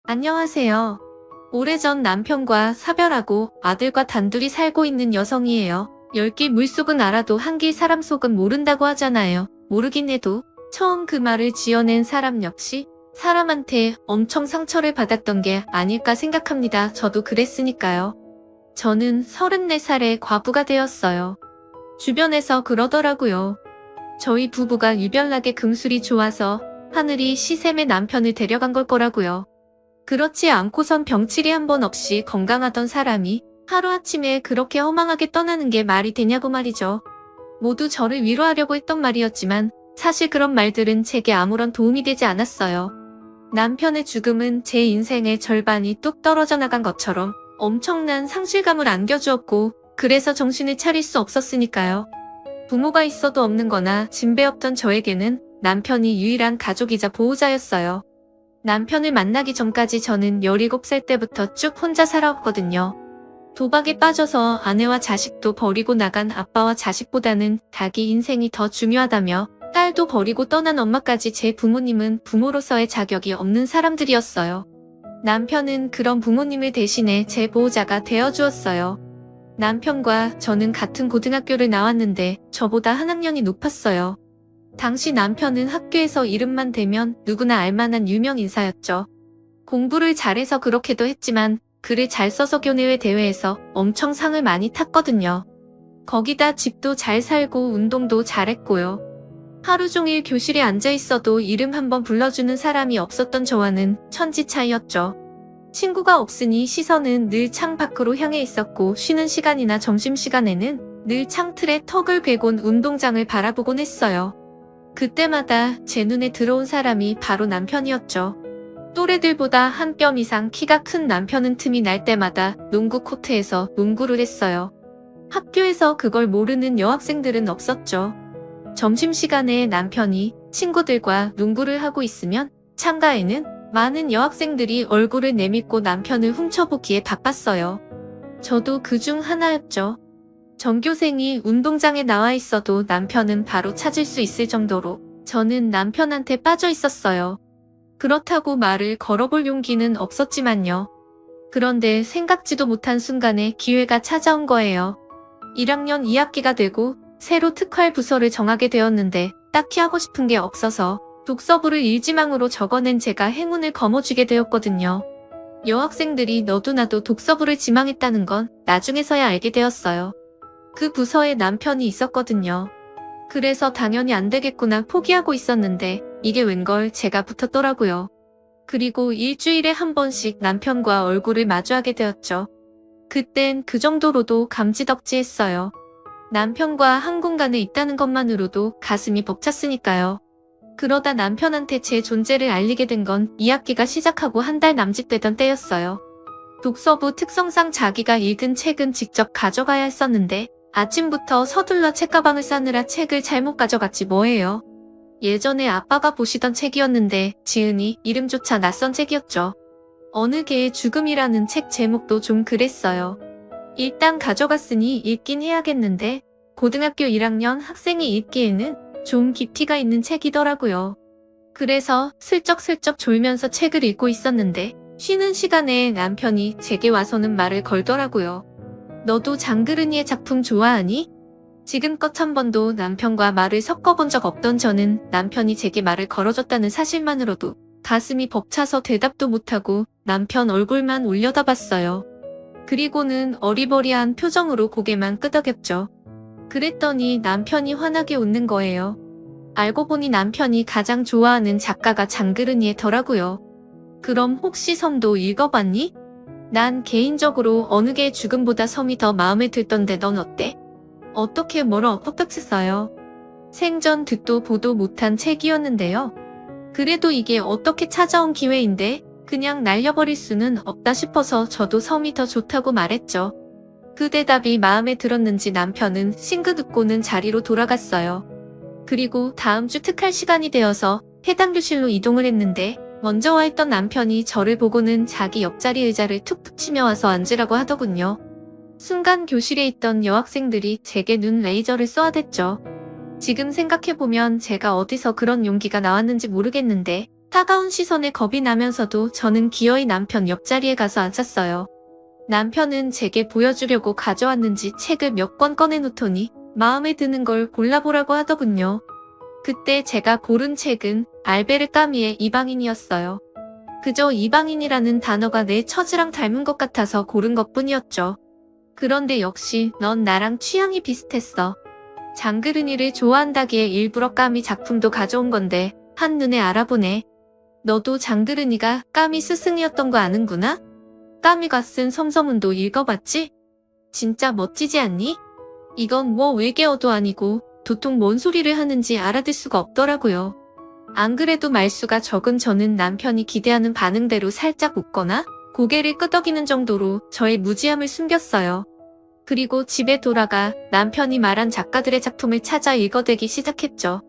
안녕하세요. 오래전 남편과 사별하고 아들과 단둘이 살고 있는 여성이에요. 10길 물속은 알아도 한 길 사람 속은 모른다고 하잖아요. 모르긴 해도 처음 그 말을 지어낸 사람 역시 사람한테 엄청 상처를 받았던 게 아닐까 생각합니다. 저도 그랬으니까요. 저는 34살에 과부가 되었어요. 주변에서 그러더라고요. 저희 부부가 유별나게 금술이 좋아서 하늘이 시샘의 남편을 데려간 걸 거라고요. 그렇지 않고선 병치리 한 번 없이 건강하던 사람이 하루아침에 그렇게 허망하게 떠나는 게 말이 되냐고 말이죠. 모두 저를 위로하려고 했던 말이었지만 사실 그런 말들은 제게 아무런 도움이 되지 않았어요. 남편의 죽음은 제 인생의 절반이 뚝 떨어져 나간 것처럼 엄청난 상실감을 안겨주었고 그래서 정신을 차릴 수 없었으니까요. 부모가 있어도 없는 거나 진배 없던 저에게는 남편이 유일한 가족이자 보호자였어요. 남편을 만나기 전까지 저는 17살 때부터 쭉 혼자 살아왔거든요. 도박에 빠져서 아내와 자식도 버리고 나간 아빠와 자식보다는 자기 인생이 더 중요하다며 딸도 버리고 떠난 엄마까지 제 부모님은 부모로서의 자격이 없는 사람들이었어요. 남편은 그런 부모님을 대신해 제 보호자가 되어주었어요. 남편과 저는 같은 고등학교를 나왔는데 저보다 한 학년이 높았어요. 당시 남편은 학교에서 이름만 대면 누구나 알만한 유명 인사였죠. 공부를 잘해서 그렇게도 했지만 글을 잘 써서 교내외 대회에서 엄청 상을 많이 탔거든요. 거기다 집도 잘 살고 운동도 잘했고요. 하루 종일 교실에 앉아 있어도 이름 한번 불러주는 사람이 없었던 저와는 천지 차이였죠. 친구가 없으니 시선은 늘 창 밖으로 향해 있었고 쉬는 시간이나 점심시간에는 늘 창틀에 턱을 괴곤 운동장을 바라보곤 했어요. 그때마다 제 눈에 들어온 사람이 바로 남편이었죠. 또래들보다 한 뼘 이상 키가 큰 남편은 틈이 날 때마다 농구 코트에서 농구를 했어요. 학교에서 그걸 모르는 여학생들은 없었죠. 점심시간에 남편이 친구들과 농구를 하고 있으면 창가에는 많은 여학생들이 얼굴을 내밀고 남편을 훔쳐보기에 바빴어요. 저도 그중 하나였죠. 전교생이 운동장에 나와 있어도 남편은 바로 찾을 수 있을 정도로 저는 남편한테 빠져 있었어요. 그렇다고 말을 걸어볼 용기는 없었지만요. 그런데 생각지도 못한 순간에 기회가 찾아온 거예요. 1학년 2학기가 되고 새로 특활 부서를 정하게 되었는데 딱히 하고 싶은 게 없어서 독서부를 일지망으로 적어낸 제가 행운을 거머쥐게 되었거든요. 여학생들이 너도 나도 독서부를 지망했다는 건 나중에서야 알게 되었어요. 그 부서에 남편이 있었거든요. 그래서 당연히 안 되겠구나 포기하고 있었는데 이게 웬걸 제가 붙었더라고요. 그리고 일주일에 한 번씩 남편과 얼굴을 마주하게 되었죠. 그땐 그 정도로도 감지덕지했어요. 남편과 한 공간에 있다는 것만으로도 가슴이 벅찼으니까요. 그러다 남편한테 제 존재를 알리게 된 건 2학기가 시작하고 한 달 남짓 되던 때였어요. 독서부 특성상 자기가 읽은 책은 직접 가져가야 했었는데 아침부터 서둘러 책가방을 싸느라 책을 잘못 가져갔지 뭐예요. 예전에 아빠가 보시던 책이었는데 지은이 이름조차 낯선 책이었죠. 어느 개의 죽음이라는 책 제목도 좀 그랬어요. 일단 가져갔으니 읽긴 해야겠는데 고등학교 1학년 학생이 읽기에는 좀 깊이가 있는 책이더라고요. 그래서 슬쩍슬쩍 졸면서 책을 읽고 있었는데 쉬는 시간에 남편이 제게 와서는 말을 걸더라고요. 너도 장그르니의 작품 좋아하니? 지금껏 한 번도 남편과 말을 섞어본 적 없던 저는 남편이 제게 말을 걸어줬다는 사실만으로도 가슴이 벅차서 대답도 못하고 남편 얼굴만 올려다봤어요. 그리고는 어리버리한 표정으로 고개만 끄덕였죠. 그랬더니 남편이 환하게 웃는 거예요. 알고 보니 남편이 가장 좋아하는 작가가 장그르니더라고요. 그럼 혹시 섬도 읽어봤니? 난 개인적으로 어느 개의 죽음보다 섬이 더 마음에 들던데 넌 어때? 어떻게 뭐라 어떡했어요? 생전 듣도 보도 못한 책이었는데요. 그래도 이게 어떻게 찾아온 기회인데 그냥 날려버릴 수는 없다 싶어서 저도 섬이 더 좋다고 말했죠. 그 대답이 마음에 들었는지 남편은 싱긋 웃고는 자리로 돌아갔어요. 그리고 다음 주 특할 시간이 되어서 해당 교실로 이동을 했는데 먼저 와 있던 남편이 저를 보고는 자기 옆자리 의자를 툭툭 치며 와서 앉으라고 하더군요. 순간 교실에 있던 여학생들이 제게 눈 레이저를 쏘아댔죠. 지금 생각해보면 제가 어디서 그런 용기가 나왔는지 모르겠는데 따가운 시선에 겁이 나면서도 저는 기어이 남편 옆자리에 가서 앉았어요. 남편은 제게 보여주려고 가져왔는지 책을 몇 권 꺼내놓더니 마음에 드는 걸 골라보라고 하더군요. 그때 제가 고른 책은 알베르 까미의 이방인이었어요. 그저 이방인이라는 단어가 내 처지랑 닮은 것 같아서 고른 것뿐이었죠. 그런데 역시 넌 나랑 취향이 비슷했어. 장그르니를 좋아한다기에 일부러 까미 작품도 가져온 건데 한눈에 알아보네. 너도 장그르니가 까미 스승이었던 거 아는구나? 까미가 쓴 섬서문도 읽어봤지? 진짜 멋지지 않니? 이건 뭐 외계어도 아니고 도통 뭔 소리를 하는지 알아들 수가 없더라고요. 안 그래도 말수가 적은 저는 남편이 기대하는 반응대로 살짝 웃거나 고개를 끄덕이는 정도로 저의 무지함을 숨겼어요. 그리고 집에 돌아가 남편이 말한 작가들의 작품을 찾아 읽어대기 시작했죠.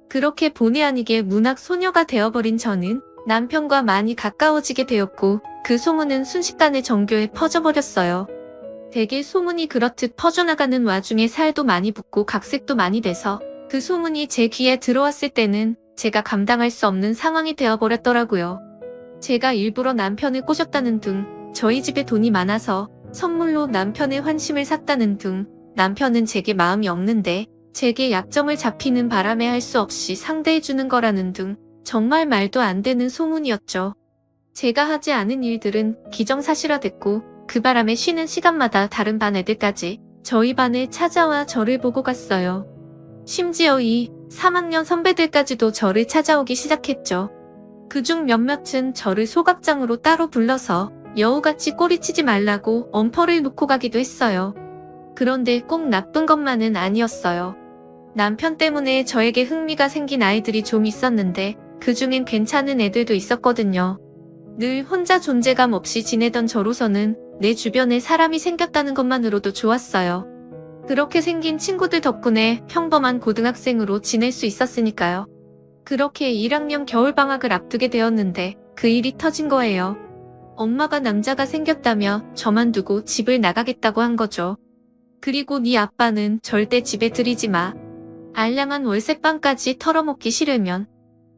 그렇게 본의 아니게 문학 소녀가 되어버린 저는 남편과 많이 가까워지게 되었고 그 소문은 순식간에 정교에 퍼져버렸어요. 대개 소문이 그렇듯 퍼져나가는 와중에 살도 많이 붙고 각색도 많이 돼서 그 소문이 제 귀에 들어왔을 때는 제가 감당할 수 없는 상황이 되어버렸더라고요. 제가 일부러 남편을 꼬셨다는 등, 저희 집에 돈이 많아서 선물로 남편의 환심을 샀다는 등, 남편은 제게 마음이 없는데 제게 약점을 잡히는 바람에 할 수 없이 상대해주는 거라는 등 정말 말도 안 되는 소문이었죠. 제가 하지 않은 일들은 기정사실화됐고 그 바람에 쉬는 시간마다 다른 반 애들까지 저희 반에 찾아와 저를 보고 갔어요. 심지어 3학년 선배들까지도 저를 찾아오기 시작했죠. 그중 몇몇은 저를 소각장으로 따로 불러서 여우같이 꼬리치지 말라고 엄포를 놓고 가기도 했어요. 그런데 꼭 나쁜 것만은 아니었어요. 남편 때문에 저에게 흥미가 생긴 아이들이 좀 있었는데 그중엔 괜찮은 애들도 있었거든요. 늘 혼자 존재감 없이 지내던 저로서는 내 주변에 사람이 생겼다는 것만으로도 좋았어요. 그렇게 생긴 친구들 덕분에 평범한 고등학생으로 지낼 수 있었으니까요. 그렇게 1학년 겨울방학을 앞두게 되었는데 그 일이 터진 거예요. 엄마가 남자가 생겼다며 저만 두고 집을 나가겠다고 한 거죠. 그리고 네 아빠는 절대 집에 들이지 마. 알량한 월세방까지 털어먹기 싫으면.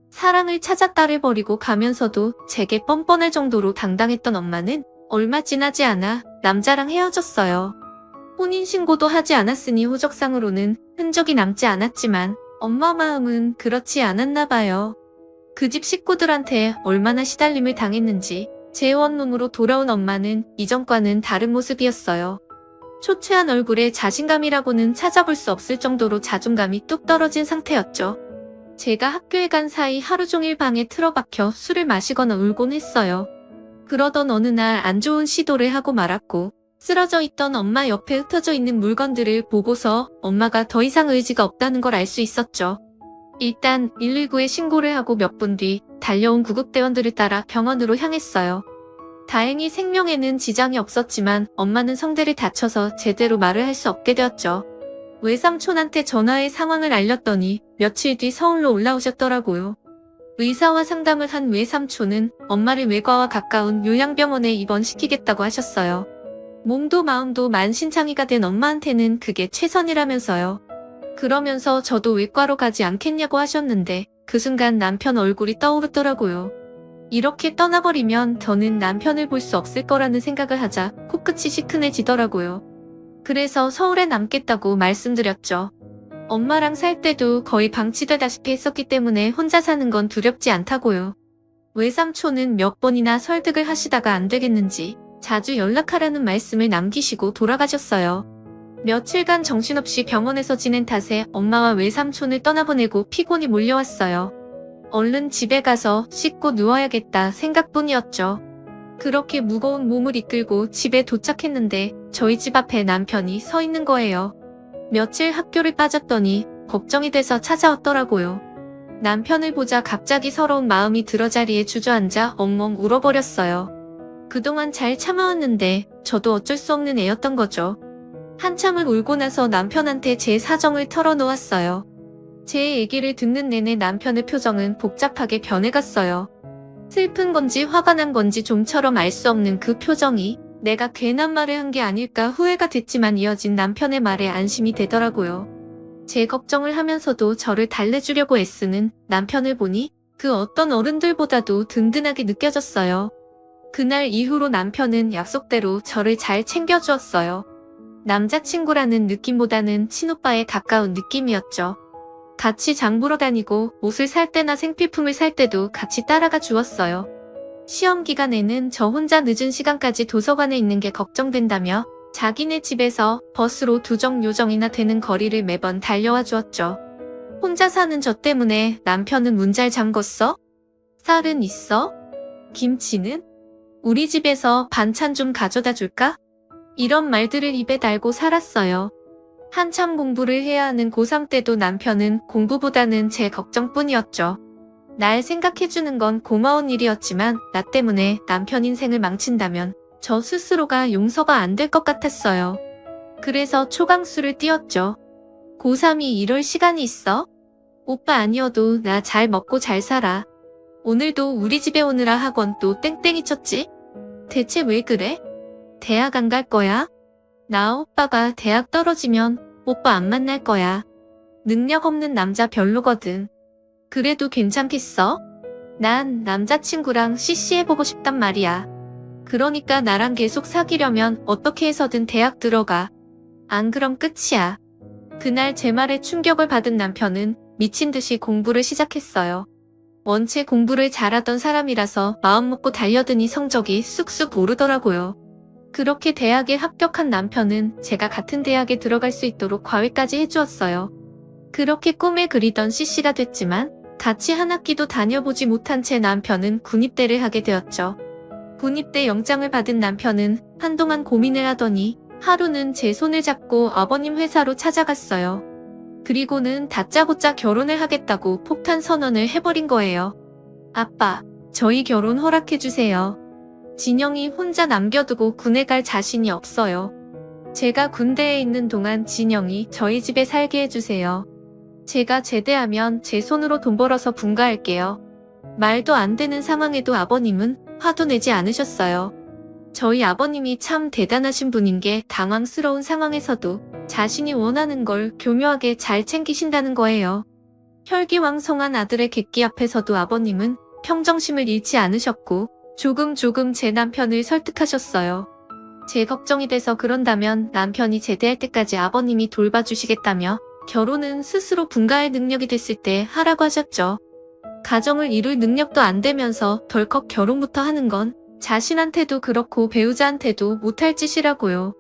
사랑을 찾아 딸을 버리고 가면서도 제게 뻔뻔할 정도로 당당했던 엄마는 얼마 지나지 않아 남자랑 헤어졌어요. 혼인신고도 하지 않았으니 호적상으로는 흔적이 남지 않았지만 엄마 마음은 그렇지 않았나 봐요. 그 집 식구들한테 얼마나 시달림을 당했는지 제 원룸으로 돌아온 엄마는 이전과는 다른 모습이었어요. 초췌한 얼굴에 자신감이라고는 찾아볼 수 없을 정도로 자존감이 뚝 떨어진 상태였죠. 제가 학교에 간 사이 하루 종일 방에 틀어박혀 술을 마시거나 울곤 했어요. 그러던 어느 날 안 좋은 시도를 하고 말았고 쓰러져 있던 엄마 옆에 흩어져 있는 물건들을 보고서 엄마가 더 이상 의지가 없다는 걸 알 수 있었죠. 일단 119에 신고를 하고 몇 분 뒤 달려온 구급대원들을 따라 병원으로 향했어요. 다행히 생명에는 지장이 없었지만 엄마는 성대를 다쳐서 제대로 말을 할 수 없게 되었죠. 외삼촌한테 전화해 상황을 알렸더니 며칠 뒤 서울로 올라오셨더라고요. 의사와 상담을 한 외삼촌은 엄마를 외과와 가까운 요양병원에 입원시키겠다고 하셨어요. 몸도 마음도 만신창이가 된 엄마한테는 그게 최선이라면서요. 그러면서 저도 외과로 가지 않겠냐고 하셨는데 그 순간 남편 얼굴이 떠오르더라고요. 이렇게 떠나버리면 더는 남편을 볼 수 없을 거라는 생각을 하자 코끝이 시큰해지더라고요. 그래서 서울에 남겠다고 말씀드렸죠. 엄마랑 살 때도 거의 방치되다시피 했었기 때문에 혼자 사는 건 두렵지 않다고요. 외삼촌은 몇 번이나 설득을 하시다가 안 되겠는지 자주 연락하라는 말씀을 남기시고 돌아가셨어요. 며칠간 정신없이 병원에서 지낸 탓에 엄마와 외삼촌을 떠나보내고 피곤이 몰려왔어요. 얼른 집에 가서 씻고 누워야겠다 생각뿐이었죠. 그렇게 무거운 몸을 이끌고 집에 도착했는데 저희 집 앞에 남편이 서 있는 거예요. 며칠 학교를 빠졌더니 걱정이 돼서 찾아왔더라고요. 남편을 보자 갑자기 서러운 마음이 들어 자리에 주저앉아 엉엉 울어버렸어요. 그동안 잘 참아왔는데 저도 어쩔 수 없는 애였던 거죠. 한참을 울고 나서 남편한테 제 사정을 털어놓았어요. 제 얘기를 듣는 내내 남편의 표정은 복잡하게 변해갔어요. 슬픈 건지 화가 난 건지 좀처럼 알 수 없는 그 표정이 내가 괜한 말을 한 게 아닐까 후회가 됐지만 이어진 남편의 말에 안심이 되더라고요. 제 걱정을 하면서도 저를 달래주려고 애쓰는 남편을 보니 그 어떤 어른들보다도 든든하게 느껴졌어요. 그날 이후로 남편은 약속대로 저를 잘 챙겨주었어요. 남자친구라는 느낌보다는 친오빠에 가까운 느낌이었죠. 같이 장 보러 다니고 옷을 살 때나 생필품을 살 때도 같이 따라가 주었어요. 시험 기간에는 저 혼자 늦은 시간까지 도서관에 있는 게 걱정된다며 자기네 집에서 버스로 두정 요정이나 되는 거리를 매번 달려와 주었죠. 혼자 사는 저 때문에 남편은 문 잘 잠궜어? 쌀은 있어? 김치는? 우리 집에서 반찬 좀 가져다 줄까? 이런 말들을 입에 달고 살았어요. 한참 공부를 해야 하는 고3 때도 남편은 공부보다는 제 걱정뿐이었죠. 날 생각해주는 건 고마운 일이었지만 나 때문에 남편 인생을 망친다면 저 스스로가 용서가 안 될 것 같았어요. 그래서 초강수를 띄웠죠. 고3이 이럴 시간이 있어? 오빠 아니어도 나 잘 먹고 잘 살아. 오늘도 우리 집에 오느라 학원 또 땡땡이 쳤지? 대체 왜 그래? 대학 안 갈 거야? 나 오빠가 대학 떨어지면 오빠 안 만날 거야. 능력 없는 남자 별로거든. 그래도 괜찮겠어? 난 남자친구랑 CC해보고 싶단 말이야. 그러니까 나랑 계속 사귀려면 어떻게 해서든 대학 들어가. 안 그럼 끝이야. 그날 제 말에 충격을 받은 남편은 미친 듯이 공부를 시작했어요. 원체 공부를 잘하던 사람이라서 마음먹고 달려드니 성적이 쑥쑥 오르더라고요. 그렇게 대학에 합격한 남편은 제가 같은 대학에 들어갈 수 있도록 과외까지 해주었어요. 그렇게 꿈에 그리던 CC가 됐지만 같이 한 학기도 다녀보지 못한 채 남편은 군입대를 하게 되었죠. 군입대 영장을 받은 남편은 한동안 고민을 하더니 하루는 제 손을 잡고 아버님 회사로 찾아갔어요. 그리고는 다짜고짜 결혼을 하겠다고 폭탄 선언을 해버린 거예요. 아빠, 저희 결혼 허락해주세요. 진영이 혼자 남겨두고 군에 갈 자신이 없어요. 제가 군대에 있는 동안 진영이 저희 집에 살게 해주세요. 제가 제대하면 제 손으로 돈 벌어서 분가할게요. 말도 안 되는 상황에도 아버님은 화도 내지 않으셨어요. 저희 아버님이 참 대단하신 분인 게 당황스러운 상황에서도 자신이 원하는 걸 교묘하게 잘 챙기신다는 거예요. 혈기왕성한 아들의 객기 앞에서도 아버님은 평정심을 잃지 않으셨고 조금 제 남편을 설득하셨어요. 제 걱정이 돼서 그런다면 남편이 제대할 때까지 아버님이 돌봐주시겠다며 결혼은 스스로 분가할 능력이 됐을 때 하라고 하셨죠. 가정을 이룰 능력도 안 되면서 덜컥 결혼부터 하는 건 자신한테도 그렇고 배우자한테도 못할 짓이라고요.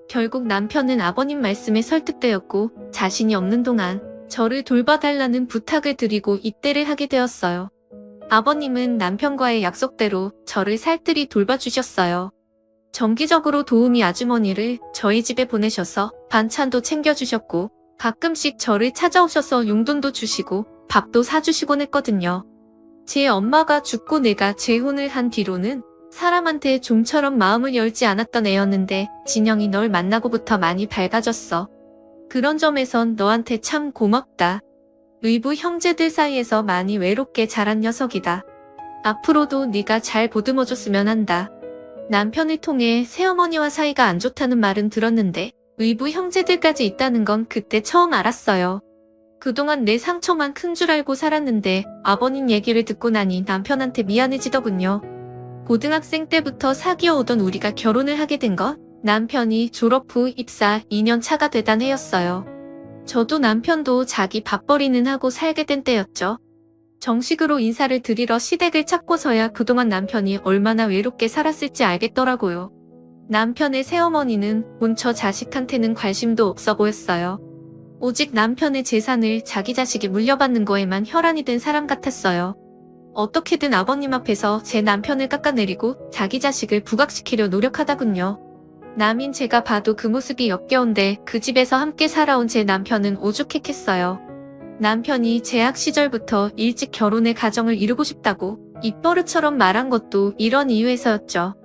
결국 남편은 아버님 말씀에 설득되었고 자신이 없는 동안 저를 돌봐달라는 부탁을 드리고 입대를 하게 되었어요. 아버님은 남편과의 약속대로 저를 살뜰히 돌봐주셨어요. 정기적으로 도우미 아주머니를 저희 집에 보내셔서 반찬도 챙겨주셨고 가끔씩 저를 찾아오셔서 용돈도 주시고 밥도 사주시곤 했거든요. 제 엄마가 죽고 내가 재혼을 한 뒤로는 사람한테 좀처럼 마음을 열지 않았던 애였는데 진영이 널 만나고부터 많이 밝아졌어. 그런 점에선 너한테 참 고맙다. 의부 형제들 사이에서 많이 외롭게 자란 녀석이다. 앞으로도 네가 잘 보듬어줬으면 한다. 남편을 통해 새어머니와 사이가 안 좋다는 말은 들었는데 의부 형제들까지 있다는 건 그때 처음 알았어요. 그동안 내 상처만 큰 줄 알고 살았는데 아버님 얘기를 듣고 나니 남편한테 미안해지더군요. 고등학생 때부터 사귀어 오던 우리가 결혼을 하게 된 건 남편이 졸업 후 입사 2년 차가 되던 해였어요. 저도 남편도 자기 밥벌이는 하고 살게 된 때였죠. 정식으로 인사를 드리러 시댁을 찾고서야 그동안 남편이 얼마나 외롭게 살았을지 알겠더라고요. 남편의 새어머니는 본처 자식한테는 관심도 없어 보였어요. 오직 남편의 재산을 자기 자식이 물려받는 거에만 혈안이 된 사람 같았어요. 어떻게든 아버님 앞에서 제 남편을 깎아내리고 자기 자식을 부각시키려 노력하다군요. 남인 제가 봐도 그 모습이 역겨운데 그 집에서 함께 살아온 제 남편은 오죽했겠어요. 남편이 재학 시절부터 일찍 결혼해 가정을 이루고 싶다고 입버릇처럼 말한 것도 이런 이유에서였죠.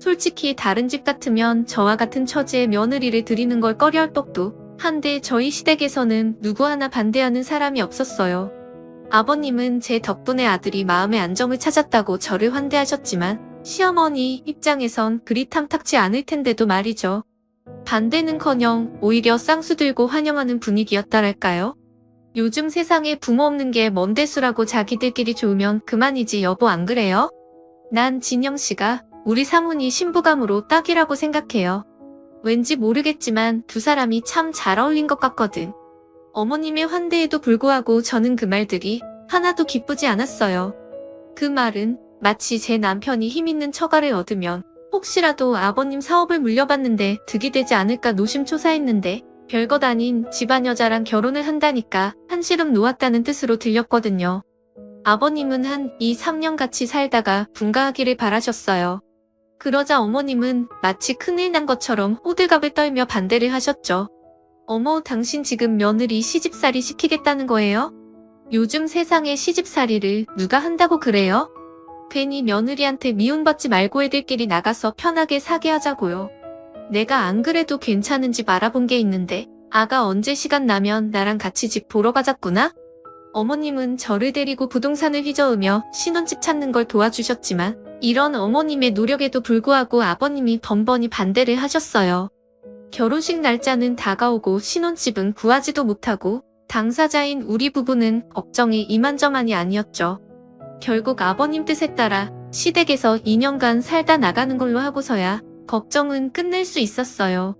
솔직히 다른 집 같으면 저와 같은 처지의 며느리를 들이는 걸 꺼려할 법도 한데 저희 시댁에서는 누구 하나 반대하는 사람이 없었어요. 아버님은 제 덕분에 아들이 마음의 안정을 찾았다고 저를 환대하셨지만 시어머니 입장에선 그리 탐탁지 않을 텐데도 말이죠. 반대는커녕 오히려 쌍수 들고 환영하는 분위기였다랄까요? 요즘 세상에 부모 없는 게 뭔 대수라고 자기들끼리 좋으면 그만이지 여보 안 그래요? 난 진영씨가 우리 사문이 신부감으로 딱이라고 생각해요. 왠지 모르겠지만 두 사람이 참 잘 어울린 것 같거든. 어머님의 환대에도 불구하고 저는 그 말들이 하나도 기쁘지 않았어요. 그 말은 마치 제 남편이 힘있는 처가를 얻으면 혹시라도 아버님 사업을 물려받는데 득이 되지 않을까 노심초사했는데 별것 아닌 집안 여자랑 결혼을 한다니까 한시름 놓았다는 뜻으로 들렸거든요. 아버님은 한 2, 3년 같이 살다가 분가하기를 바라셨어요. 그러자 어머님은 마치 큰일 난 것처럼 호들갑을 떨며 반대를 하셨죠. 어머, 당신 지금 며느리 시집살이 시키겠다는 거예요? 요즘 세상에 시집살이를 누가 한다고 그래요? 괜히 며느리한테 미움받지 말고 애들끼리 나가서 편하게 사게 하자고요. 내가 안 그래도 괜찮은 집 알아본 게 있는데 아가 언제 시간 나면 나랑 같이 집 보러 가자꾸나? 어머님은 저를 데리고 부동산을 휘저으며 신혼집 찾는 걸 도와주셨지만 이런 어머님의 노력에도 불구하고 아버님이 번번이 반대를 하셨어요. 결혼식 날짜는 다가오고 신혼집은 구하지도 못하고 당사자인 우리 부부는 걱정이 이만저만이 아니었죠. 결국 아버님 뜻에 따라 시댁에서 2년간 살다 나가는 걸로 하고서야 걱정은 끝낼 수 있었어요.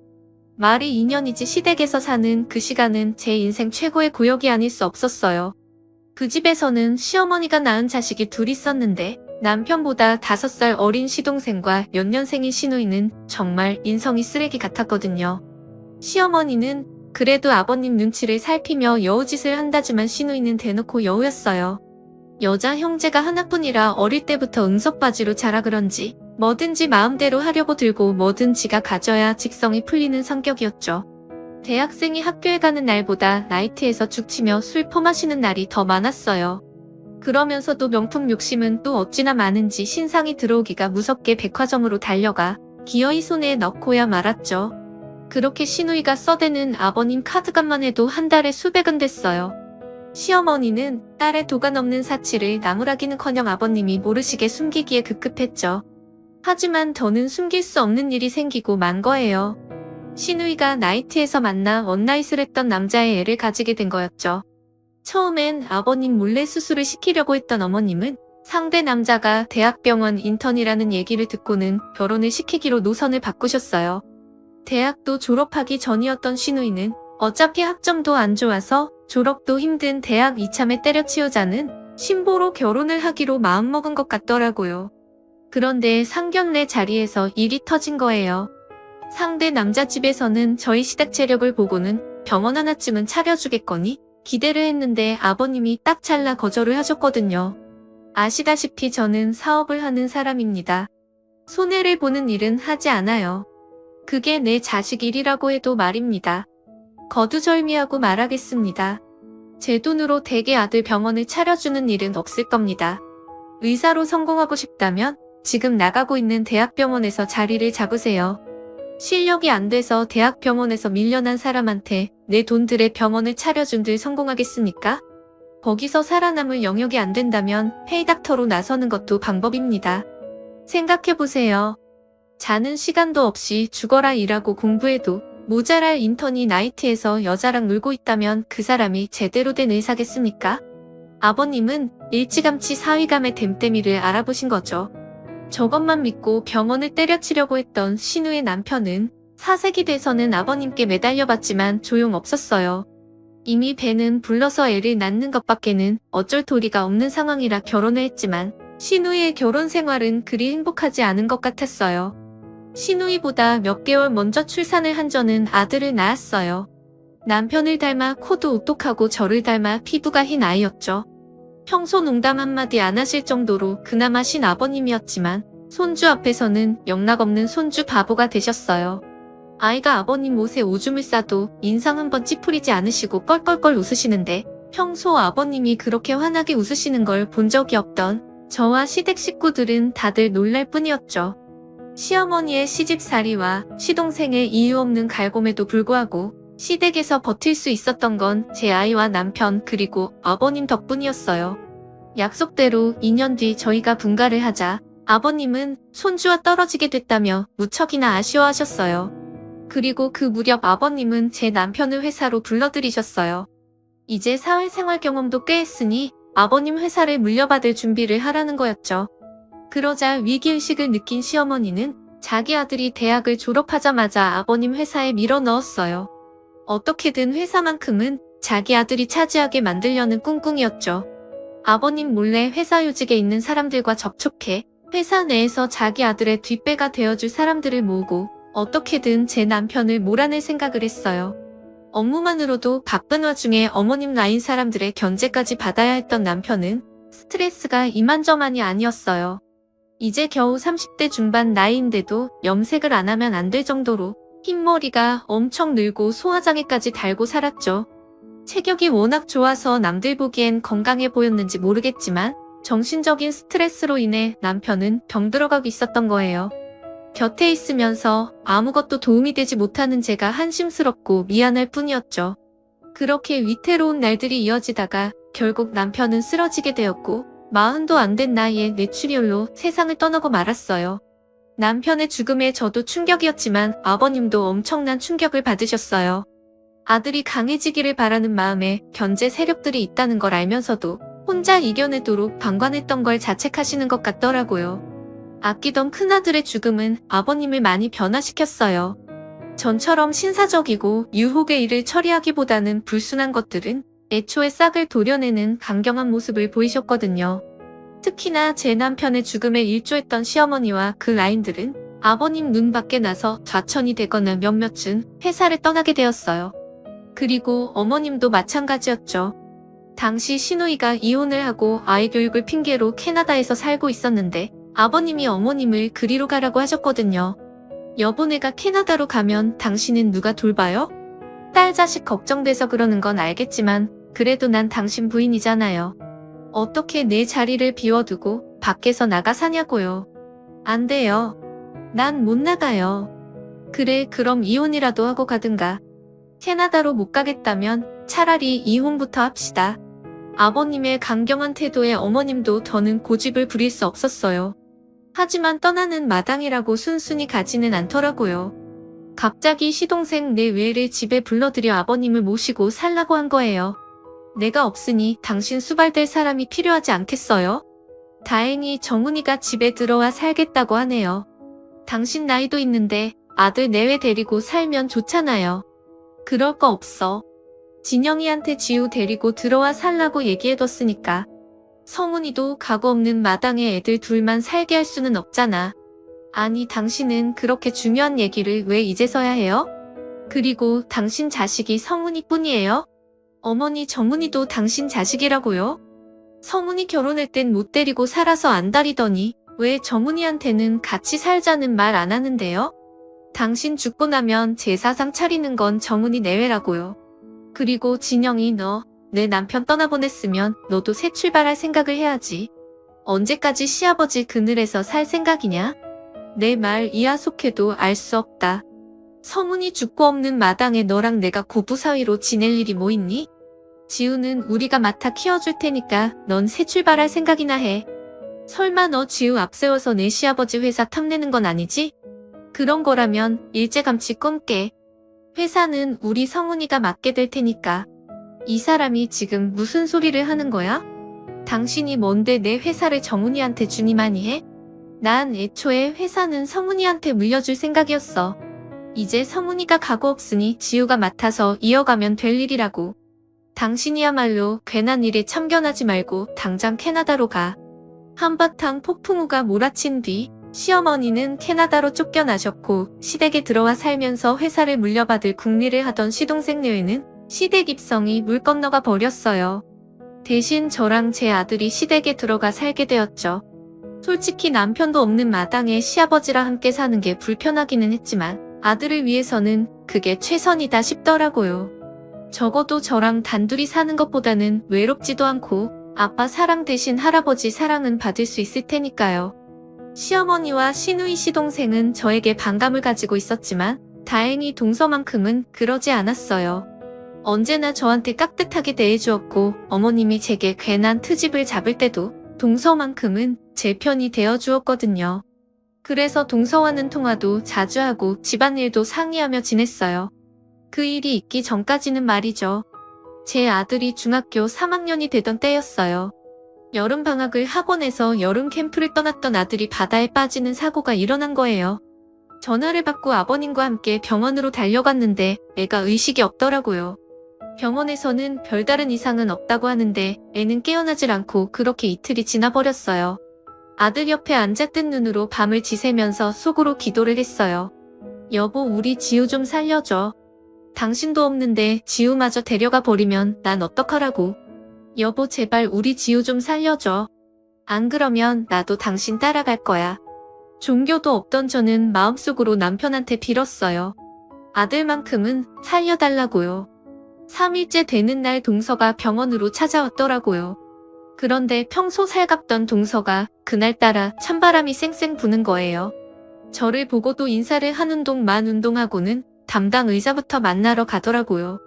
말이 2년이지 시댁에서 사는 그 시간은 제 인생 최고의 구역이 아닐 수 없었어요. 그 집에서는 시어머니가 낳은 자식이 둘 있었는데 남편보다 5살 어린 시동생과 연년생인 시누이는 정말 인성이 쓰레기 같았거든요. 시어머니는 그래도 아버님 눈치를 살피며 여우짓을 한다지만 시누이는 대놓고 여우였어요. 여자 형제가 하나뿐이라 어릴 때부터 응석바지로 자라 그런지 뭐든지 마음대로 하려고 들고 뭐든 지가 가져야 직성이 풀리는 성격이었죠. 대학생이 학교에 가는 날보다 나이트에서 죽치며 술 퍼마시는 날이 더 많았어요. 그러면서도 명품 욕심은 또 어찌나 많은지 신상이 들어오기가 무섭게 백화점으로 달려가 기어이 손에 넣고야 말았죠. 그렇게 시누이가 써대는 아버님 카드값만 해도 한 달에 수백은 됐어요. 시어머니는 딸의 도가 넘는 사치를 나무라기는커녕 아버님이 모르시게 숨기기에 급급했죠. 하지만 더는 숨길 수 없는 일이 생기고 만 거예요. 시누이가 나이트에서 만나 원나잇을 했던 남자의 애를 가지게 된 거였죠. 처음엔 아버님 몰래 수술을 시키려고 했던 어머님은 상대 남자가 대학병원 인턴이라는 얘기를 듣고는 결혼을 시키기로 노선을 바꾸셨어요. 대학도 졸업하기 전이었던 시누이는 어차피 학점도 안 좋아서 졸업도 힘든 대학 이참에 때려치우자는 신보로 결혼을 하기로 마음먹은 것 같더라고요. 그런데 상견례 자리에서 일이 터진 거예요. 상대 남자 집에서는 저희 시댁 체력을 보고는 병원 하나쯤은 차려주겠거니 기대를 했는데 아버님이 딱 잘라 거절을 하셨거든요. 아시다시피 저는 사업을 하는 사람입니다. 손해를 보는 일은 하지 않아요. 그게 내 자식 일이라고 해도 말입니다. 거두절미하고 말하겠습니다. 제 돈으로 댁의 아들 병원을 차려주는 일은 없을 겁니다. 의사로 성공하고 싶다면 지금 나가고 있는 대학병원에서 자리를 잡으세요. 실력이 안 돼서 대학병원에서 밀려난 사람한테 내 돈 들에 병원을 차려준들 성공하겠습니까? 거기서 살아남을 영역이 안 된다면 페이닥터로 나서는 것도 방법입니다. 생각해보세요. 자는 시간도 없이 죽어라 일하고 공부해도 모자랄 인턴이 나이트에서 여자랑 놀고 있다면 그 사람이 제대로 된 의사겠습니까? 아버님은 일찌감치 사위감의 댐댐이를 알아보신 거죠. 저것만 믿고 병원을 때려치려고 했던 신우의 남편은 사색이 돼서는 아버님께 매달려봤지만 소용없었어요. 이미 배는 불러서 애를 낳는 것밖에는 어쩔 도리가 없는 상황이라 결혼을 했지만 신우의 결혼 생활은 그리 행복하지 않은 것 같았어요. 신우이보다 몇 개월 먼저 출산을 한 저는 아들을 낳았어요. 남편을 닮아 코도 오똑하고 저를 닮아 피부가 흰 아이였죠. 평소 농담 한마디 안 하실 정도로 그나마 신아버님이었지만 손주 앞에서는 영락없는 손주 바보가 되셨어요. 아이가 아버님 옷에 오줌을 싸도 인상 한번 찌푸리지 않으시고 껄껄껄 웃으시는데 평소 아버님이 그렇게 환하게 웃으시는 걸 본 적이 없던 저와 시댁 식구들은 다들 놀랄 뿐이었죠. 시어머니의 시집살이와 시동생의 이유 없는 갈굼에도 불구하고 시댁에서 버틸 수 있었던 건 제 아이와 남편 그리고 아버님 덕분이었어요. 약속대로 2년 뒤 저희가 분가를 하자 아버님은 손주와 떨어지게 됐다며 무척이나 아쉬워하셨어요. 그리고 그 무렵 아버님은 제 남편을 회사로 불러들이셨어요. 이제 사회생활 경험도 꽤 했으니 아버님 회사를 물려받을 준비를 하라는 거였죠. 그러자 위기의식을 느낀 시어머니는 자기 아들이 대학을 졸업하자마자 아버님 회사에 밀어 넣었어요. 어떻게든 회사만큼은 자기 아들이 차지하게 만들려는 꿍꿍이었죠. 아버님 몰래 회사 요직에 있는 사람들과 접촉해 회사 내에서 자기 아들의 뒷배가 되어줄 사람들을 모으고 어떻게든 제 남편을 몰아낼 생각을 했어요. 업무만으로도 바쁜 와중에 어머님 나인 사람들의 견제까지 받아야 했던 남편은 스트레스가 이만저만이 아니었어요. 이제 겨우 30대 중반 나이인데도 염색을 안 하면 안 될 정도로 흰머리가 엄청 늘고 소화장애까지 달고 살았죠. 체격이 워낙 좋아서 남들 보기엔 건강해 보였는지 모르겠지만 정신적인 스트레스로 인해 남편은 병들어가고 있었던 거예요. 곁에 있으면서 아무것도 도움이 되지 못하는 제가 한심스럽고 미안할 뿐이었죠. 그렇게 위태로운 날들이 이어지다가 결국 남편은 쓰러지게 되었고 40도 안 된 나이에 뇌출혈로 세상을 떠나고 말았어요. 남편의 죽음에 저도 충격이었지만 아버님도 엄청난 충격을 받으셨어요. 아들이 강해지기를 바라는 마음에 견제 세력들이 있다는 걸 알면서도 혼자 이겨내도록 방관했던 걸 자책하시는 것 같더라고요. 아끼던 큰아들의 죽음은 아버님을 많이 변화시켰어요. 전처럼 신사적이고 유혹의 일을 처리하기보다는 불순한 것들은 애초에 싹을 도려내는 강경한 모습을 보이셨거든요. 특히나 제 남편의 죽음에 일조했던 시어머니와 그 라인들은 아버님 눈 밖에 나서 좌천이 되거나 몇몇은 회사를 떠나게 되었어요. 그리고 어머님도 마찬가지였죠. 당시 시누이가 이혼을 하고 아이 교육을 핑계로 캐나다에서 살고 있었는데 아버님이 어머님을 그리로 가라고 하셨거든요. 여보 내가 캐나다로 가면 당신은 누가 돌봐요? 딸 자식 걱정돼서 그러는 건 알겠지만 그래도 난 당신 부인이잖아요. 어떻게 내 자리를 비워두고 밖에서 나가 사냐고요. 안 돼요. 난 못 나가요. 그래 그럼 이혼이라도 하고 가든가. 캐나다로 못 가겠다면 차라리 이혼부터 합시다. 아버님의 강경한 태도에 어머님도 더는 고집을 부릴 수 없었어요. 하지만 떠나는 마당이라고 순순히 가지는 않더라고요. 갑자기 시동생 내외를 집에 불러들여 아버님을 모시고 살라고 한 거예요. 내가 없으니 당신 수발될 사람이 필요하지 않겠어요? 다행히 정훈이가 집에 들어와 살겠다고 하네요. 당신 나이도 있는데 아들 내외 데리고 살면 좋잖아요. 그럴 거 없어. 진영이한테 지우 데리고 들어와 살라고 얘기해뒀으니까. 성훈이도 가구 없는 마당에 애들 둘만 살게 할 수는 없잖아. 아니 당신은 그렇게 중요한 얘기를 왜 이제서야 해요? 그리고 당신 자식이 성훈이 뿐이에요? 어머니 정훈이도 당신 자식이라고요? 성훈이 결혼할 땐 못 데리고 살아서 안달이더니 왜 정훈이한테는 같이 살자는 말 안 하는데요? 당신 죽고 나면 제사상 차리는 건 정훈이 내외라고요. 그리고 진영이 너 내 남편 떠나보냈으면 너도 새 출발할 생각을 해야지. 언제까지 시아버지 그늘에서 살 생각이냐? 내 말 이하속해도 알 수 없다. 성훈이 죽고 없는 마당에 너랑 내가 고부 사위로 지낼 일이 뭐 있니? 지우는 우리가 맡아 키워줄 테니까 넌 새 출발할 생각이나 해. 설마 너 지우 앞세워서 내 시아버지 회사 탐내는 건 아니지? 그런 거라면 일제감치 끊게. 회사는 우리 성훈이가 맡게 될 테니까. 이 사람이 지금 무슨 소리를 하는 거야? 당신이 뭔데 내 회사를 정훈이한테 주니마니 해? 난 애초에 회사는 성훈이한테 물려줄 생각이었어. 이제 성훈이가 가고 없으니 지우가 맡아서 이어가면 될 일이라고. 당신이야말로 괜한 일에 참견하지 말고 당장 캐나다로 가. 한바탕 폭풍우가 몰아친 뒤 시어머니는 캐나다로 쫓겨나셨고 시댁에 들어와 살면서 회사를 물려받을 궁리를 하던 시동생 녀에는 시댁 입성이 물 건너가 버렸어요. 대신 저랑 제 아들이 시댁에 들어가 살게 되었죠. 솔직히 남편도 없는 마당에 시아버지랑 함께 사는 게 불편하기는 했지만 아들을 위해서는 그게 최선이다 싶더라고요. 적어도 저랑 단둘이 사는 것보다는 외롭지도 않고 아빠 사랑 대신 할아버지 사랑은 받을 수 있을 테니까요. 시어머니와 시누이 시동생은 저에게 반감을 가지고 있었지만 다행히 동서만큼은 그러지 않았어요. 언제나 저한테 깍듯하게 대해주었고 어머님이 제게 괜한 트집을 잡을 때도 동서만큼은 제 편이 되어주었거든요. 그래서 동서와는 통화도 자주 하고 집안일도 상의하며 지냈어요. 그 일이 있기 전까지는 말이죠. 제 아들이 중학교 3학년이 되던 때였어요. 여름방학을 학원에서 여름 캠프를 떠났던 아들이 바다에 빠지는 사고가 일어난 거예요. 전화를 받고 아버님과 함께 병원으로 달려갔는데 애가 의식이 없더라고요. 병원에서는 별다른 이상은 없다고 하는데 애는 깨어나질 않고 그렇게 이틀이 지나버렸어요. 아들 옆에 앉아 뜬 눈으로 밤을 지새면서 속으로 기도를 했어요. 여보, 우리 지우 좀 살려줘. 당신도 없는데 지우마저 데려가 버리면 난 어떡하라고. 여보, 제발 우리 지우 좀 살려줘. 안 그러면 나도 당신 따라갈 거야. 종교도 없던 저는 마음속으로 남편한테 빌었어요. 아들만큼은 살려달라고요. 3일째 되는 날 동서가 병원으로 찾아왔더라고요. 그런데 평소 살갑던 동서가 그날따라 찬바람이 쌩쌩 부는 거예요. 저를 보고도 인사를 하는 동만 운동하고는 담당 의사부터 만나러 가더라고요.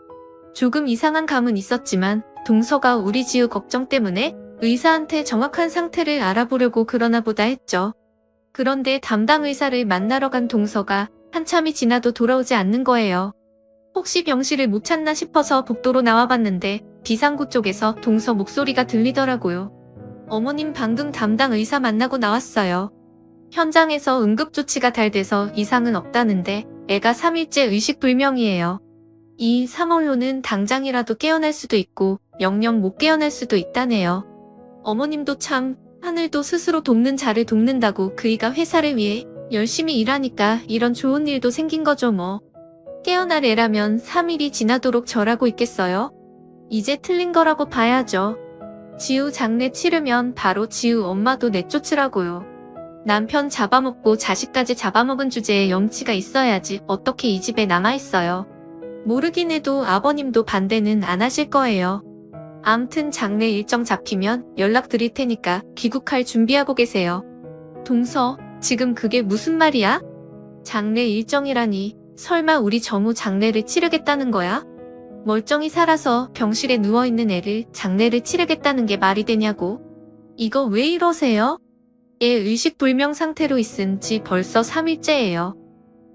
조금 이상한 감은 있었지만 동서가 우리 지우 걱정 때문에 의사한테 정확한 상태를 알아보려고 그러나 보다 했죠. 그런데 담당 의사를 만나러 간 동서가 한참이 지나도 돌아오지 않는 거예요. 혹시 병실을 못 찾나 싶어서 복도로 나와봤는데 비상구 쪽에서 동서 목소리가 들리더라고요. 어머님, 방금 담당 의사 만나고 나왔어요. 현장에서 응급조치가 잘 돼서 이상은 없다는데 애가 3일째 의식불명이에요. 이 3월로는 당장이라도 깨어날 수도 있고 영영 못 깨어날 수도 있다네요. 어머님도 참, 하늘도 스스로 돕는 자를 돕는다고 그이가 회사를 위해 열심히 일하니까 이런 좋은 일도 생긴 거죠 뭐. 깨어날 애라면 3일이 지나도록 절하고 있겠어요? 이제 틀린 거라고 봐야죠. 지우 장례 치르면 바로 지우 엄마도 내쫓으라고요. 남편 잡아먹고 자식까지 잡아먹은 주제에 염치가 있어야지 어떻게 이 집에 남아있어요. 모르긴 해도 아버님도 반대는 안 하실 거예요. 암튼 장례 일정 잡히면 연락드릴 테니까 귀국할 준비하고 계세요. 동서, 지금 그게 무슨 말이야? 장례 일정이라니, 설마 우리 정우 장례를 치르겠다는 거야? 멀쩡히 살아서 병실에 누워있는 애를 장례를 치르겠다는 게 말이 되냐고. 이거 왜 이러세요? 애 의식불명 상태로 있은 지 벌써 3일째예요.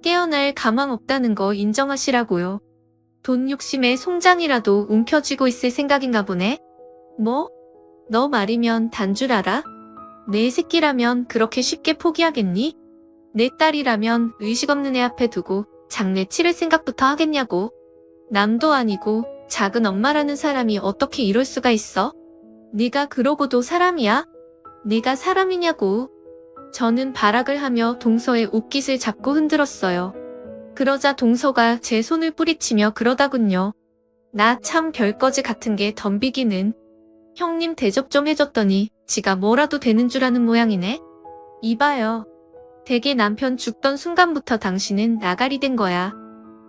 깨어날 가망 없다는 거 인정하시라고요. 돈 욕심에 송장이라도 움켜쥐고 있을 생각인가 보네? 뭐? 너 말이면 단 줄 알아? 내 새끼라면 그렇게 쉽게 포기하겠니? 내 딸이라면 의식 없는 애 앞에 두고 장례 치를 생각부터 하겠냐고. 남도 아니고 작은 엄마라는 사람이 어떻게 이럴 수가 있어? 네가 그러고도 사람이야? 네가 사람이냐고. 저는 발악을 하며 동서의 옷깃을 잡고 흔들었어요. 그러자 동서가 제 손을 뿌리치며 그러다군요. 나 참 별거지 같은 게 덤비기는. 형님 대접 좀 해줬더니 지가 뭐라도 되는 줄 아는 모양이네. 이봐요. 댁에 남편 죽던 순간부터 당신은 나가리 된 거야.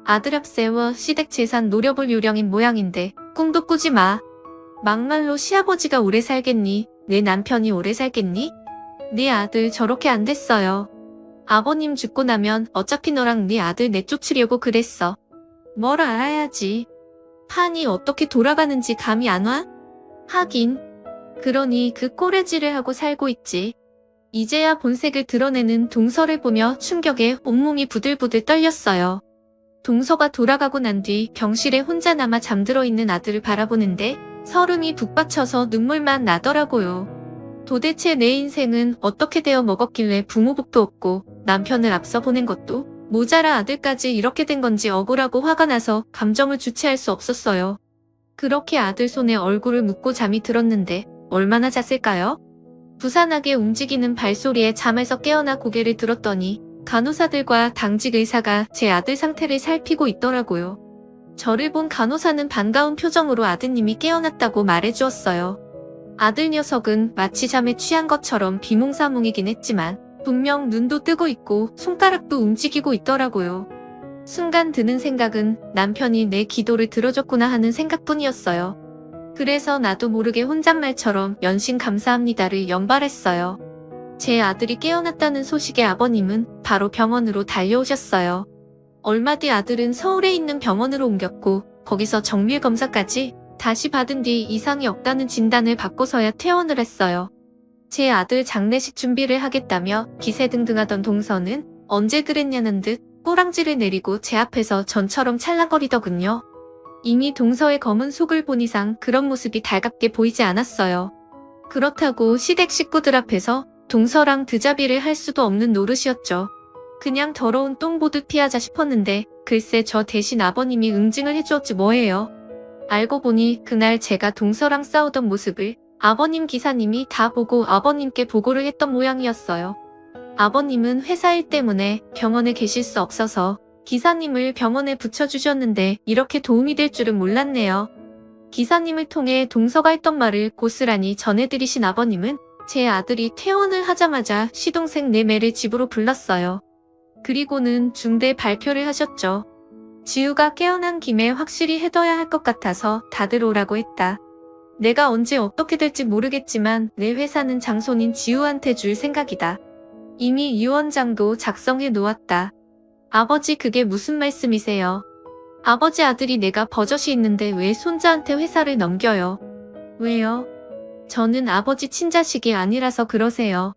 아들 앞세워 시댁 재산 노려볼 요령인 모양인데 꿈도 꾸지 마. 막말로 시아버지가 오래 살겠니? 내 남편이 오래 살겠니? 네 아들 저렇게 안 됐어요. 아버님 죽고 나면 어차피 너랑 네 아들 내쫓으려고 그랬어. 뭘 알아야지. 판이 어떻게 돌아가는지 감이 안 와? 하긴. 그러니 그 꼬레지를 하고 살고 있지. 이제야 본색을 드러내는 동서를 보며 충격에 온몸이 부들부들 떨렸어요. 동서가 돌아가고 난 뒤 병실에 혼자 남아 잠들어 있는 아들을 바라보는데 설움이 북받쳐서 눈물만 나더라고요. 도대체 내 인생은 어떻게 되어 먹었길래 부모복도 없고 남편을 앞서 보낸 것도 모자라 아들까지 이렇게 된 건지 억울하고 화가 나서 감정을 주체할 수 없었어요. 그렇게 아들 손에 얼굴을 묻고 잠이 들었는데 얼마나 잤을까요? 부산하게 움직이는 발소리에 잠에서 깨어나 고개를 들었더니 간호사들과 당직 의사가 제 아들 상태를 살피고 있더라고요. 저를 본 간호사는 반가운 표정으로 아드님이 깨어났다고 말해주었어요. 아들 녀석은 마치 잠에 취한 것처럼 비몽사몽이긴 했지만 분명 눈도 뜨고 있고 손가락도 움직이고 있더라고요. 순간 드는 생각은 남편이 내 기도를 들어줬구나 하는 생각뿐이었어요. 그래서 나도 모르게 혼잣말처럼 연신 감사합니다를 연발했어요. 제 아들이 깨어났다는 소식에 아버님은 바로 병원으로 달려오셨어요. 얼마 뒤 아들은 서울에 있는 병원으로 옮겼고 거기서 정밀 검사까지 다시 받은 뒤 이상이 없다는 진단을 받고서야 퇴원을 했어요. 제 아들 장례식 준비를 하겠다며 기세등등하던 동서는 언제 그랬냐는 듯 꼬랑지를 내리고 제 앞에서 전처럼 찰랑거리더군요. 이미 동서의 검은 속을 본 이상 그런 모습이 달갑게 보이지 않았어요. 그렇다고 시댁 식구들 앞에서 동서랑 드자비를 할 수도 없는 노릇이었죠. 그냥 더러운 똥 보듯 피하자 싶었는데 글쎄 저 대신 아버님이 응징을 해주었지 뭐예요. 알고 보니 그날 제가 동서랑 싸우던 모습을 아버님 기사님이 다 보고 아버님께 보고를 했던 모양이었어요. 아버님은 회사 일 때문에 병원에 계실 수 없어서 기사님을 병원에 붙여주셨는데 이렇게 도움이 될 줄은 몰랐네요. 기사님을 통해 동서가 했던 말을 고스란히 전해드리신 아버님은 제 아들이 퇴원을 하자마자 시동생 내매를 집으로 불렀어요. 그리고는 중대 발표를 하셨죠. 지우가 깨어난 김에 확실히 해둬야 할 것 같아서 다들 오라고 했다. 내가 언제 어떻게 될지 모르겠지만 내 회사는 장손인 지우한테 줄 생각이다. 이미 유언장도 작성해 놓았다. 아버지 그게 무슨 말씀이세요? 아버지 아들이 내가 버젓이 있는데 왜 손자한테 회사를 넘겨요? 왜요? 저는 아버지 친자식이 아니라서 그러세요.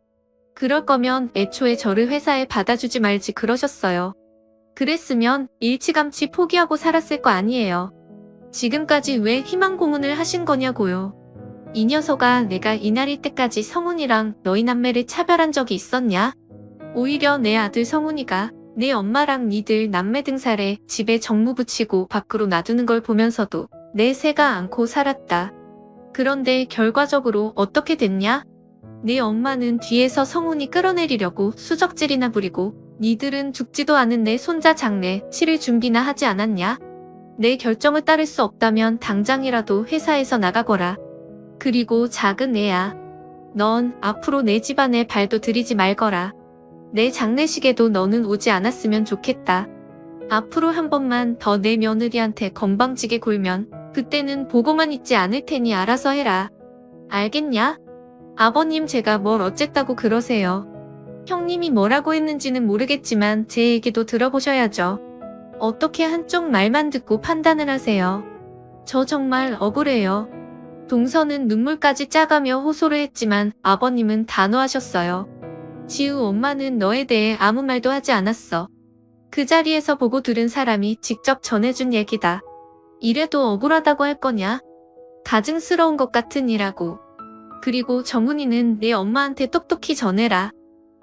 그럴 거면 애초에 저를 회사에 받아주지 말지 그러셨어요. 그랬으면 일찌감치 포기하고 살았을 거 아니에요. 지금까지 왜 희망 고문을 하신 거냐고요. 이 녀석아 내가 이날일 때까지 성훈이랑 너희 남매를 차별한 적이 있었냐? 오히려 내 아들 성훈이가 내 엄마랑 니들 남매 등살에 집에 정무 붙이고 밖으로 놔두는 걸 보면서도 내새가 않고 살았다. 그런데 결과적으로 어떻게 됐냐? 네 엄마는 뒤에서 성훈이 끌어내리려고 수적질이나 부리고 니들은 죽지도 않은 내 손자 장례 치를 준비나 하지 않았냐? 내 결정을 따를 수 없다면 당장이라도 회사에서 나가거라. 그리고 작은 애야. 넌 앞으로 내 집안에 발도 들이지 말거라. 내 장례식에도 너는 오지 않았으면 좋겠다. 앞으로 한 번만 더 내 며느리한테 건방지게 굴면 그때는 보고만 있지 않을 테니 알아서 해라. 알겠냐? 아버님 제가 뭘 어쨌다고 그러세요. 형님이 뭐라고 했는지는 모르겠지만 제 얘기도 들어보셔야죠. 어떻게 한쪽 말만 듣고 판단을 하세요. 저 정말 억울해요. 동서는 눈물까지 짜가며 호소를 했지만 아버님은 단호하셨어요. 지우 엄마는 너에 대해 아무 말도 하지 않았어. 그 자리에서 보고 들은 사람이 직접 전해준 얘기다. 이래도 억울하다고 할 거냐? 가증스러운 것 같은 이라고. 그리고 정훈이는 내 엄마한테 똑똑히 전해라.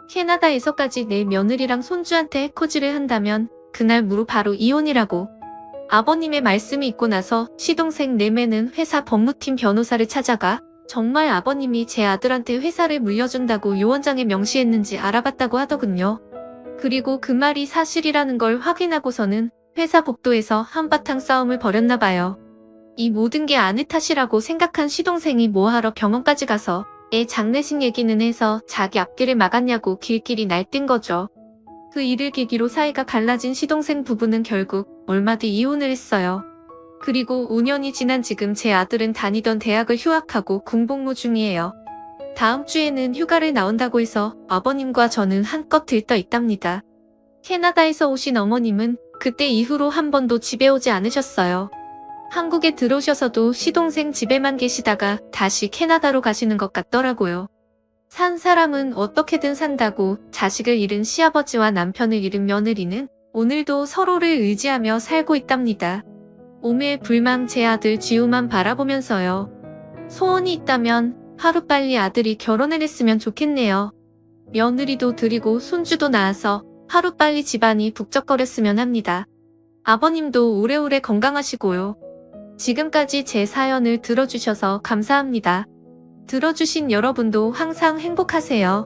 캐나다에서까지 내 며느리랑 손주한테 해코지를 한다면 그날 무릎 바로 이혼이라고. 아버님의 말씀이 있고 나서 시동생 내매는 회사 법무팀 변호사를 찾아가 정말 아버님이 제 아들한테 회사를 물려준다고 유언장에 명시했는지 알아봤다고 하더군요. 그리고 그 말이 사실이라는 걸 확인하고서는 회사 복도에서 한바탕 싸움을 벌였나 봐요. 이 모든 게 아내 탓이라고 생각한 시동생이 뭐하러 병원까지 가서 애 장례식 얘기는 해서 자기 앞길을 막았냐고 길길이 날뛴 거죠. 그 일을 계기로 사이가 갈라진 시동생 부부는 결국 얼마 뒤 이혼을 했어요. 그리고 5년이 지난 지금 제 아들은 다니던 대학을 휴학하고 군복무 중이에요. 다음 주에는 휴가를 나온다고 해서 아버님과 저는 한껏 들떠 있답니다. 캐나다에서 오신 어머님은 그때 이후로 한 번도 집에 오지 않으셨어요. 한국에 들어오셔서도 시동생 집에만 계시다가 다시 캐나다로 가시는 것 같더라고요. 산 사람은 어떻게든 산다고 자식을 잃은 시아버지와 남편을 잃은 며느리는 오늘도 서로를 의지하며 살고 있답니다. 오매불망 제 아들 지우만 바라보면서요. 소원이 있다면 하루빨리 아들이 결혼을 했으면 좋겠네요. 며느리도 드리고 손주도 낳아서 하루빨리 집안이 북적거렸으면 합니다. 아버님도 오래오래 건강하시고요. 지금까지 제 사연을 들어주셔서 감사합니다. 들어주신 여러분도 항상 행복하세요.